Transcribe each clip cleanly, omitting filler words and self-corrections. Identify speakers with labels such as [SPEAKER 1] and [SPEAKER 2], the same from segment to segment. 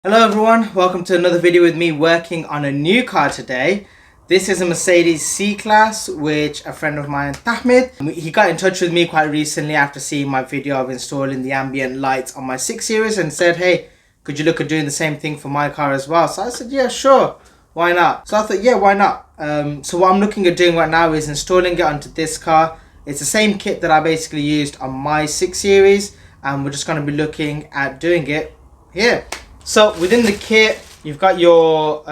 [SPEAKER 1] Hello everyone, welcome to another video with me working on a new car today. This is a Mercedes C-Class, which a friend of mine, Tahmid, he got in touch with me quite recently after seeing my video of installing the ambient lights on my 6 Series and said, hey, could you look at doing the same thing for my car as well? So I said, yeah, sure, why not? So I thought, yeah, why not? So what I'm looking at doing right now is installing it onto this car. It's the same kit that I basically used on my 6 Series, and we're just going to be looking at doing it here. So within the kit, you've got your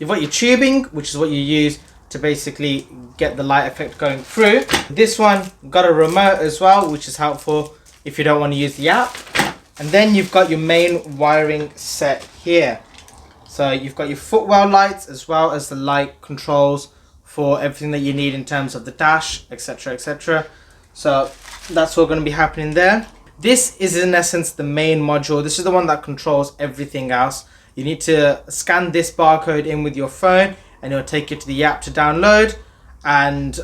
[SPEAKER 1] tubing, which is what you use to basically get the light effect going through. This one got a remote as well, which is helpful if you don't want to use the app. And then you've got your main wiring set here. So you've got your footwell lights as well as the light controls for everything that you need in terms of the dash, etc, etc. So that's all going to be happening there. This is in essence the main module. This is the one that controls everything else. You need to scan this barcode in with your phone and it'll take you to the app to download, and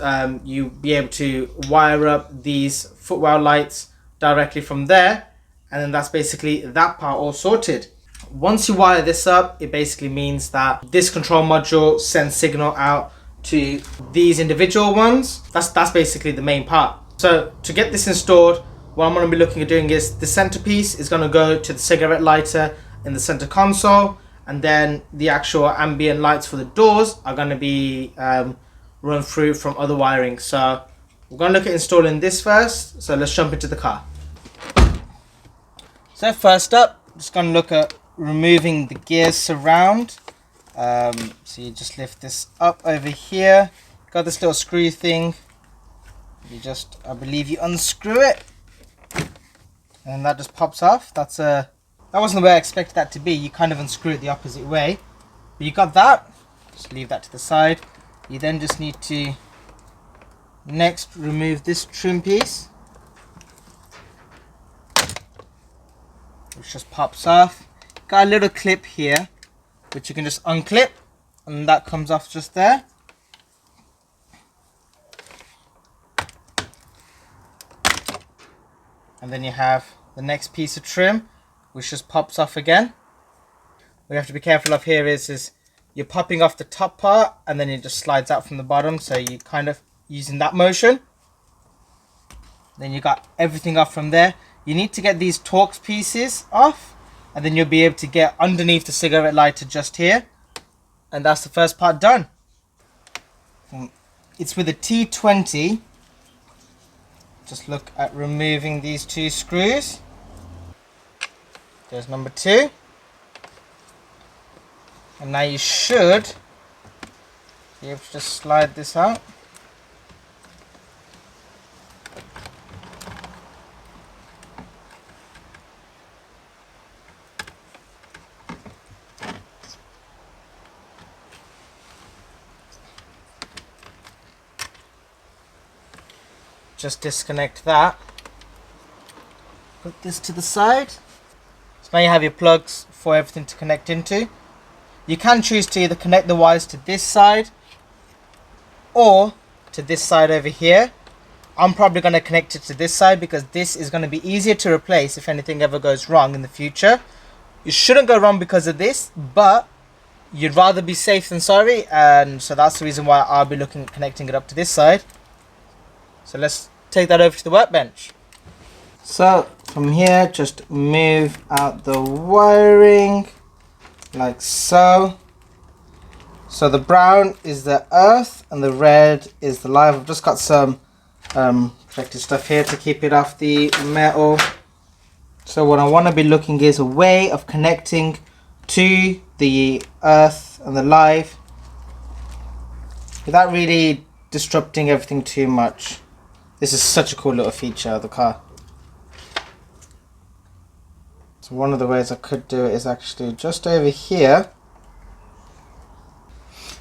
[SPEAKER 1] you'll be able to wire up these footwell lights directly from there, and then that's basically that part all sorted. Once you wire this up, it basically means that this control module sends signal out to these individual ones. That's basically the main part. So to get this installed, what I'm going to be looking at doing is the centerpiece is going to go to the cigarette lighter in the center console, and then the actual ambient lights for the doors are going to be run through from other wiring. So we're going to look at installing this first. So let's jump into the car. So first up, just going to look at removing the gears surround. So you just lift this up over here. Got this little screw thing. You just, I believe you unscrew it, and that just pops off. That wasn't the way I expected that to be. You kind of unscrew it the opposite way, but you got that. Just leave that to the side. You then just need to next remove this trim piece, which just pops off. Got a little clip here which you can just unclip, and that comes off just there. And then you have the next piece of trim, which just pops off again. What you have to be careful of here is you're popping off the top part, and then it just slides out from the bottom, so you kind of using that motion. Then you got everything off from there. You need to get these Torx pieces off, and then you'll be able to get underneath the cigarette lighter just here. And that's the first part done. It's with a T20. Just look at removing these two screws. There's number 2. And now you should be able to just slide this out. Just disconnect that. Put this to the side. So now you have your plugs for everything to connect into. You can choose to either connect the wires to this side or to this side over here. I'm probably going to connect it to this side because this is going to be easier to replace if anything ever goes wrong in the future. You shouldn't go wrong because of this, but you'd rather be safe than sorry, and so that's the reason why I'll be looking at connecting it up to this side. So let's take that over to the workbench. So from here, just move out the wiring like so. So the brown is the earth and the red is the live. I've just got some protective stuff here to keep it off the metal. So what I want to be looking is a way of connecting to the earth and the live without really disrupting everything too much. This is such a cool little feature of the car. So one of the ways I could do it is actually just over here.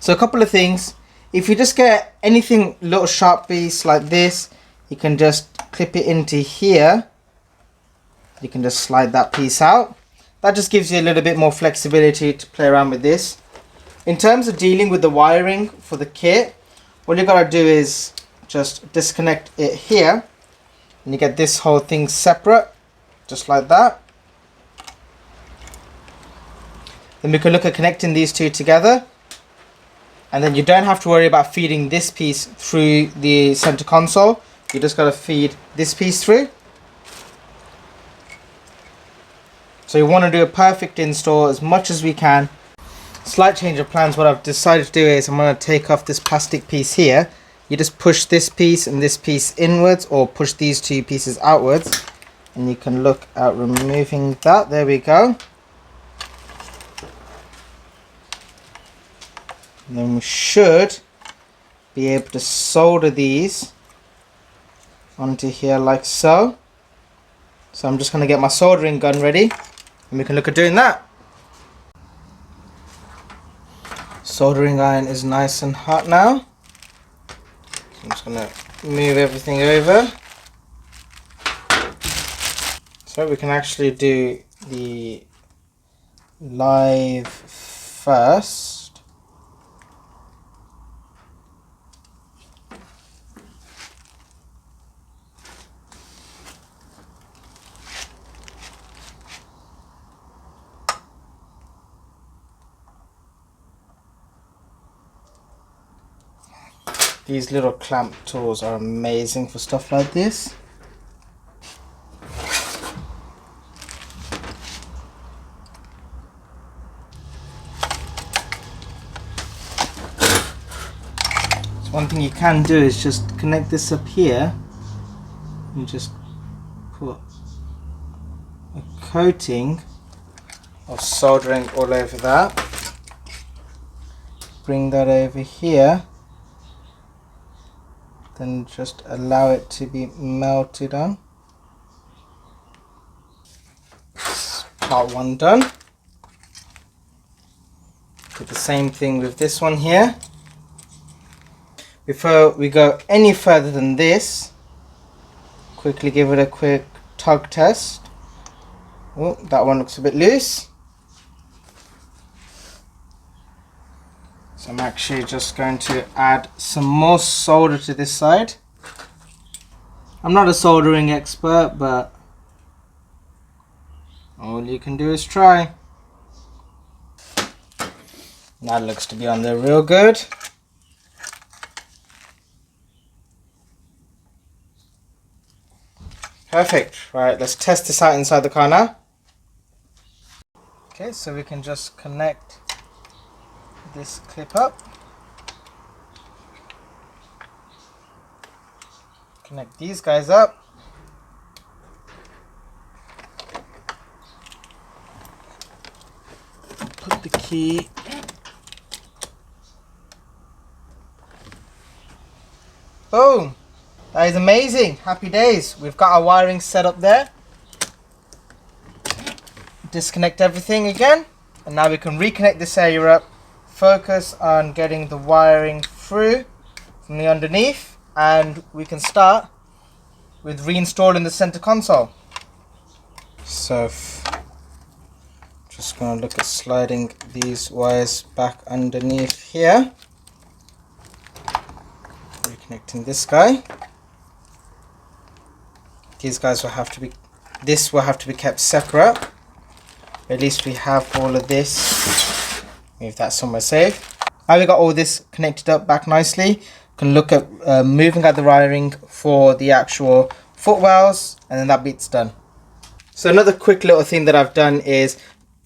[SPEAKER 1] So a couple of things. If you just get anything, little sharp piece like this, you can just clip it into here. You can just slide that piece out. That just gives you a little bit more flexibility to play around with this. In terms of dealing with the wiring for the kit, all you gotta do is just disconnect it here, and you get this whole thing separate, just like that. then we can look at connecting these two together. And then you don't have to worry about feeding this piece through the center console. You just got to feed this piece through. So you want to do a perfect install as much as we can. Slight change of plans. What I've decided to do is I'm going to take off this plastic piece here. You just push this piece and this piece inwards, or push these two pieces outwards, and you can look at removing that. There we go. And then we should be able to solder these onto here like so. So I'm just going to get my soldering gun ready and we can look at doing that. Soldering iron is nice and hot now. So I'm just going to move everything over. So we can actually do the live first. These little clamp tools are amazing for stuff like this. So one thing you can do is just connect this up here and just put a coating of soldering all over that. Bring that over here. Then just allow it to be melted on. Part one done. Do the same thing with this one here. Before we go any further than this, quickly give it a quick tug test. Oh, that one looks a bit loose. So I'm actually just going to add some more solder to this side. I'm not a soldering expert, but all you can do is try. That looks to be on there real good. Perfect. Right, let's test this out inside the car now. Okay, so we can just connect this clip up, connect these guys up, put the key, boom, that is amazing. Happy days. We've got our wiring set up there. Disconnect everything again, and now we can reconnect this area up. Focus on getting the wiring through from the underneath, and we can start with reinstalling the center console. So just going to look at sliding these wires back underneath here, reconnecting this guy. These guys will have to be, this will have to be kept separate. At least we have all of this. Move that somewhere safe. Now we got all this connected up back nicely. Can look at moving out the wiring for the actual footwells, and then that bit's done. So another quick little thing that I've done is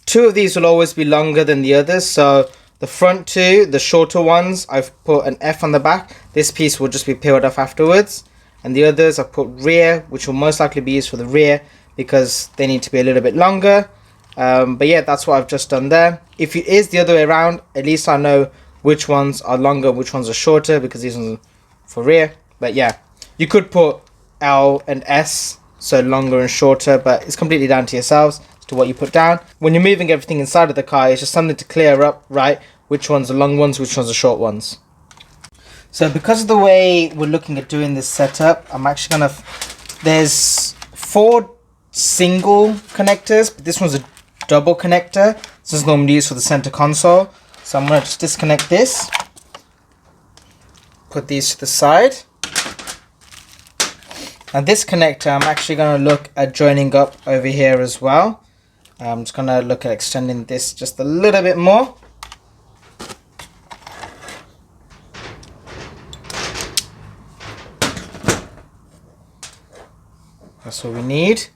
[SPEAKER 1] two of these will always be longer than the others. So the front two, the shorter ones, I've put an F on the back. This piece will just be peeled off afterwards. And the others I've put rear, which will most likely be used for the rear because they need to be a little bit longer. But yeah, that's what I've just done there. If it is the other way around, at least I know which ones are longer, which ones are shorter, because these ones are for rear. But yeah, you could put L and S, so longer and shorter, but it's completely down to yourselves as to what you put down. When you're moving everything inside of the car, it's just something to clear up, right? Which ones are long ones, which ones are short ones. So because of the way we're looking at doing this setup, I'm actually gonna, there's 4 single connectors, but this one's a double connector. This is normally used for the center console. So I'm going to just disconnect this, put these to the side. Now this connector I'm actually going to look at joining up over here as well. I'm just gonna look at extending this just a little bit more. That's what we need.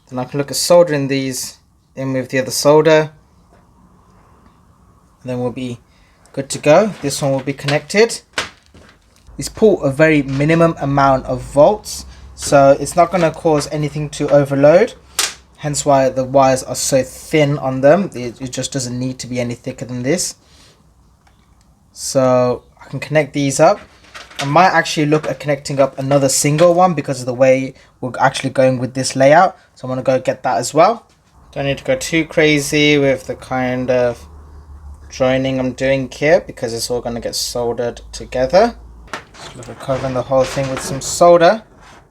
[SPEAKER 1] Then I can look at soldering these in with the other solder. And then we'll be good to go. This one will be connected. These pull a very minimum amount of volts, so it's not going to cause anything to overload. Hence why the wires are so thin on them. It just doesn't need to be any thicker than this. So I can connect these up. I might actually look at connecting up another single one because of the way we're actually going with this layout. So I'm going to go get that as well. Don't need to go too crazy with the kind of joining I'm doing here because it's all going to get soldered together. Just look at covering the whole thing with some solder.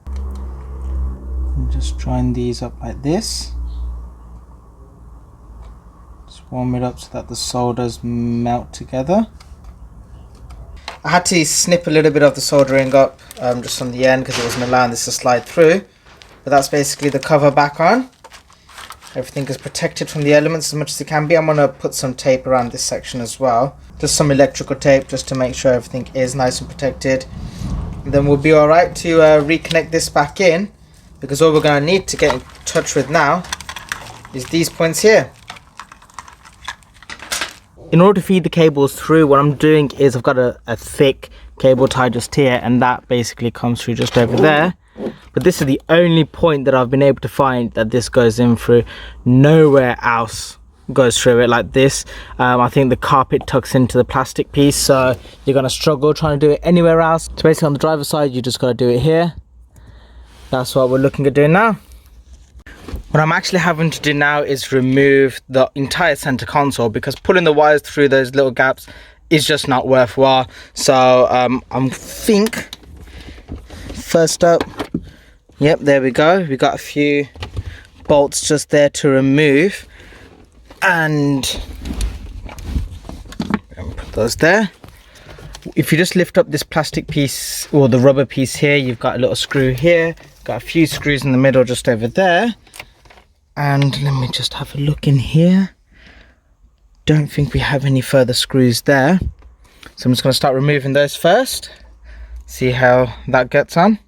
[SPEAKER 1] And just join these up like this. Just warm it up so that the solders melt together. I had to snip a little bit of the soldering up just on the end because it wasn't allowing this to slide through. But that's basically the cover back on. Everything is protected from the elements as much as it can be. I'm going to put some tape around this section as well. Just some electrical tape just to make sure everything is nice and protected. And then we'll be alright to reconnect this back in, because all we're going to need to get in touch with now is these points here. In order to feed the cables through, what I'm doing is I've got a thick cable tie just here, and that basically comes through just over there. But this is the only point that I've been able to find that this goes in through. Nowhere else goes through it like this. I think the carpet tucks into the plastic piece, so you're going to struggle trying to do it anywhere else. So basically on the driver's side, you just got to do it here. That's what we're looking at doing now. What I'm actually having to do now is remove the entire center console, because pulling the wires through those little gaps is just not worthwhile. So I think first up, yep, there we go. We got a few bolts just there to remove, and put those there. If you just lift up this plastic piece or the rubber piece here, you've got a little screw here, got a few screws in the middle just over there. And let me just have a look in here. Don't think we have any further screws there, so I'm just going to start removing those first, see how that gets on.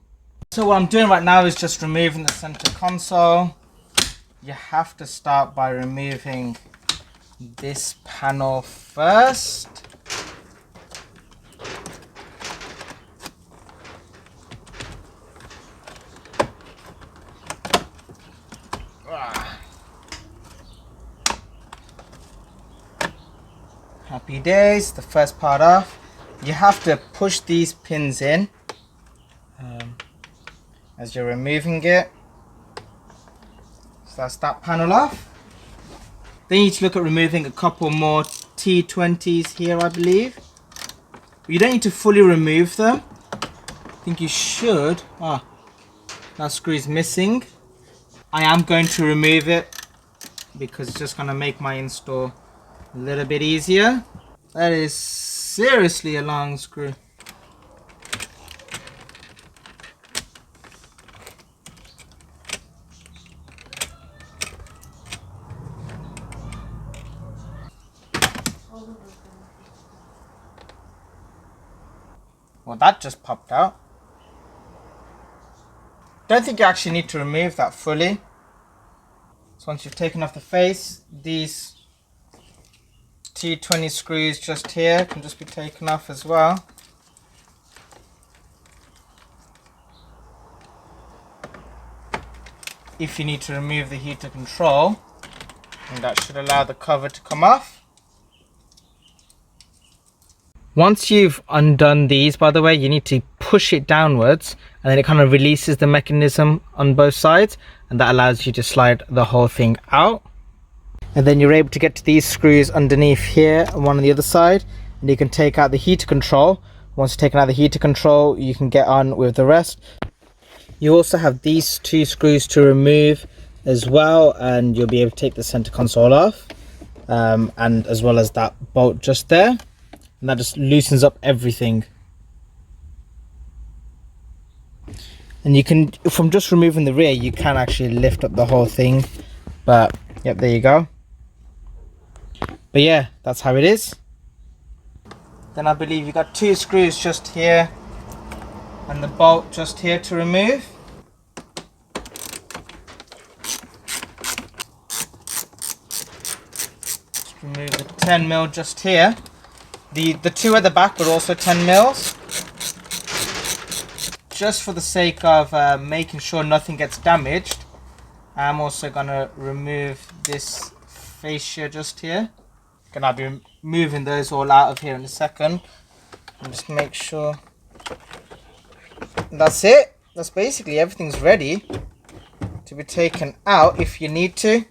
[SPEAKER 1] So what I'm doing right now is just removing the center console. You have to start by removing this panel first. Happy days, the first part off. You have to push these pins in as you're removing it. So that's that panel off. Then you need to look at removing a couple more T20s here, I believe. You don't need to fully remove them. I think you should. That screw is missing. I am going to remove it because it's just going to make my install a little bit easier. That is seriously a long screw. Well, that just popped out. Don't think you actually need to remove that fully. So once you've taken off the face, these T20 screws just here can just be taken off as well. If you need to remove the heater control, and that should allow the cover to come off. Once you've undone these, by the way, you need to push it downwards, and then it kind of releases the mechanism on both sides, and that allows you to slide the whole thing out. And then you're able to get to these screws underneath here and one on the other side, and you can take out the heater control. Once you've taken out the heater control, you can get on with the rest. You also have these two screws to remove as well, and you'll be able to take the center console off, and as well as that bolt just there, and that just loosens up everything. And you can, from just removing the rear, you can actually lift up the whole thing, but Yep, there you go. But yeah, that's how it is. Then I believe you got 2 screws just here and the bolt just here to remove. Just remove the 10mm just here. The 2 at the back are also 10mm. Just for the sake of making sure nothing gets damaged, I'm also gonna remove this fascia just here. I'll be moving those all out of here in a second. And just make sure. That's it. That's basically everything's ready to be taken out if you need to.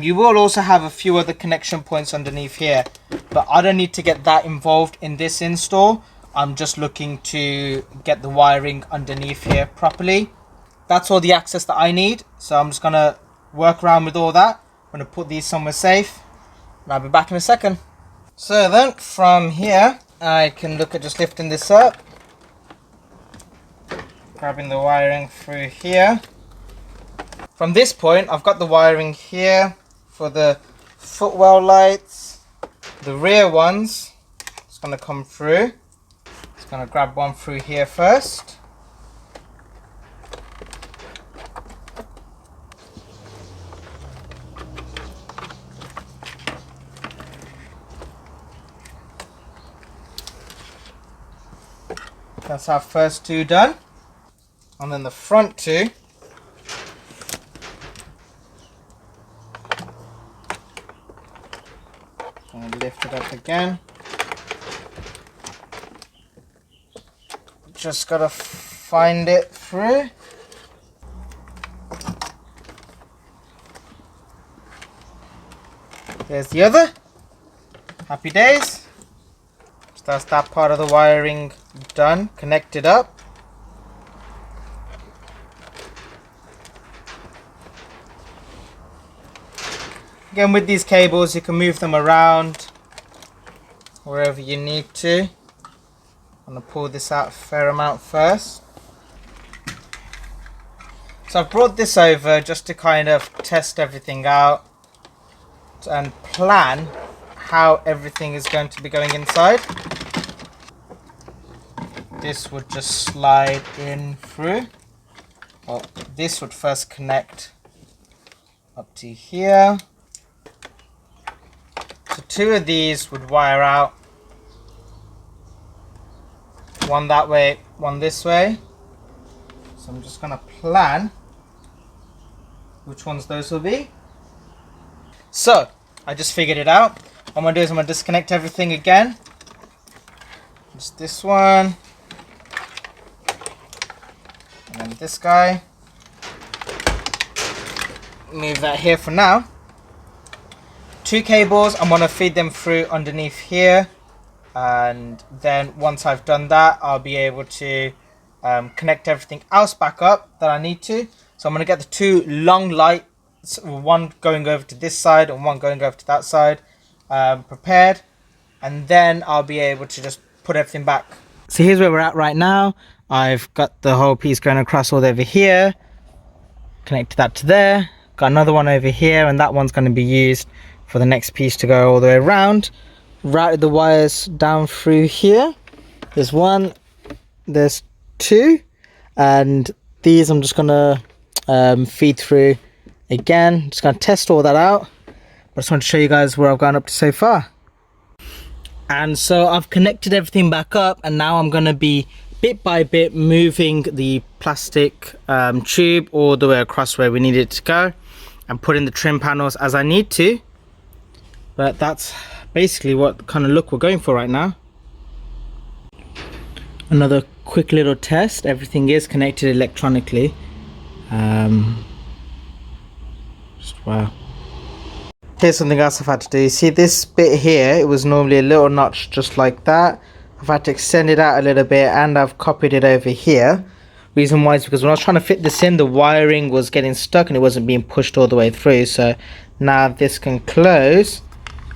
[SPEAKER 1] You will also have a few other connection points underneath here, but I don't need to get that involved in this install. I'm just looking to get the wiring underneath here properly. That's all the access that I need, so I'm just gonna work around with all that. I'm gonna put these somewhere safe and I'll be back in a second. So then from here I can look at just lifting this up, grabbing the wiring through here. From this point I've got the wiring here for the footwell lights. The rear ones, it's going to come through. Just going to grab one through here first. That's our first 2 done. And then the front 2. And lift it up again. Just gotta find it through. There's the other. Happy days. So that's that part of the wiring done, connected up. Again, with these cables you can move them around wherever you need to. I'm going to pull this out a fair amount first. So I've brought this over just to kind of test everything out and plan how everything is going to be going inside. This would just slide in through. Well, this would first connect up to here. So 2 of these would wire out. One that way, one this way. So I'm just going to plan which ones those will be. So I just figured it out. What I'm going to do is I'm going to disconnect everything again. Just this one. And then this guy. Move that here for now. 2 cables, I'm going to feed them through underneath here. And then once I've done that, I'll be able to connect everything else back up that I need to. So I'm going to get the 2 long lights, one going over to this side and one going over to that side, prepared, and then I'll be able to just put everything back. So here's where we're at right now. I've got the whole piece going across all over here, connected that to there, got another one over here, and that one's going to be used for the next piece to go all the way around. Routed the wires down through here. There's 1, there's 2, and these I'm just gonna feed through again. Just gonna test all that out, but I just want to show you guys where I've gone up to so far. And so I've connected everything back up, and now I'm gonna be bit by bit moving the plastic tube all the way across where we need it to go, and put in the trim panels as I need to. But that's basically what kind of look we're going for right now. Another quick little test. Everything is connected electronically. Just wow. Here's something else I've had to do. You see this bit here, it was normally a little notch just like that. I've had to extend it out a little bit, and I've copied it over here. Reason why is because when I was trying to fit this in, the wiring was getting stuck and it wasn't being pushed all the way through. So now this can close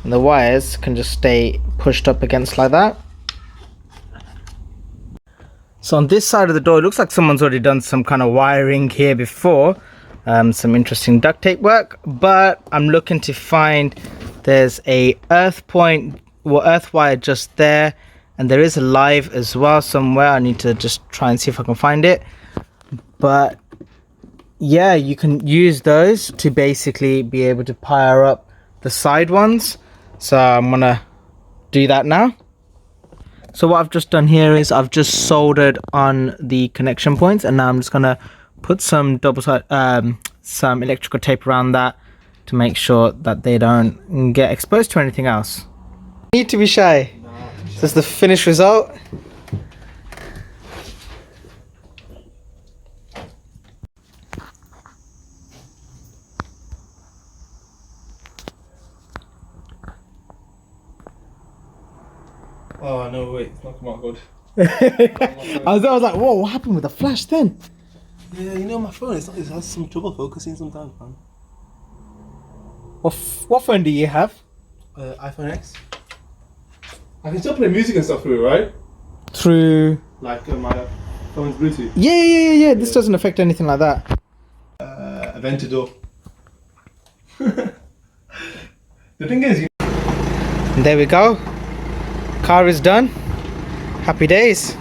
[SPEAKER 1] and the wires can just stay pushed up against like that. So on this side of the door, it looks like someone's already done some kind of wiring here before, some interesting duct tape work, but I'm looking to find, there's a earth point, well, earth wire just there, and there is a live as well somewhere. I need to just try and see if I can find it. But yeah, you can use those to basically be able to power up the side ones. So I'm gonna do that now. So what I've just done here is I've just soldered on the connection points, and now I'm just gonna put some some electrical tape around that to make sure that they don't get exposed to anything else. Need to be shy. This is the finished result.
[SPEAKER 2] Oh no, wait, it's not come out good.
[SPEAKER 1] I was like, whoa, what happened with the flash then?
[SPEAKER 2] Yeah, you know my phone, it has some trouble focusing sometimes, man.
[SPEAKER 1] What phone do you have?
[SPEAKER 2] iPhone X. I can still play music and stuff through it, right?
[SPEAKER 1] Through...
[SPEAKER 2] Like my phone's Bluetooth.
[SPEAKER 1] Yeah. This doesn't affect anything like that.
[SPEAKER 2] Aventador. The thing is,
[SPEAKER 1] There we go. Car is done. Happy days.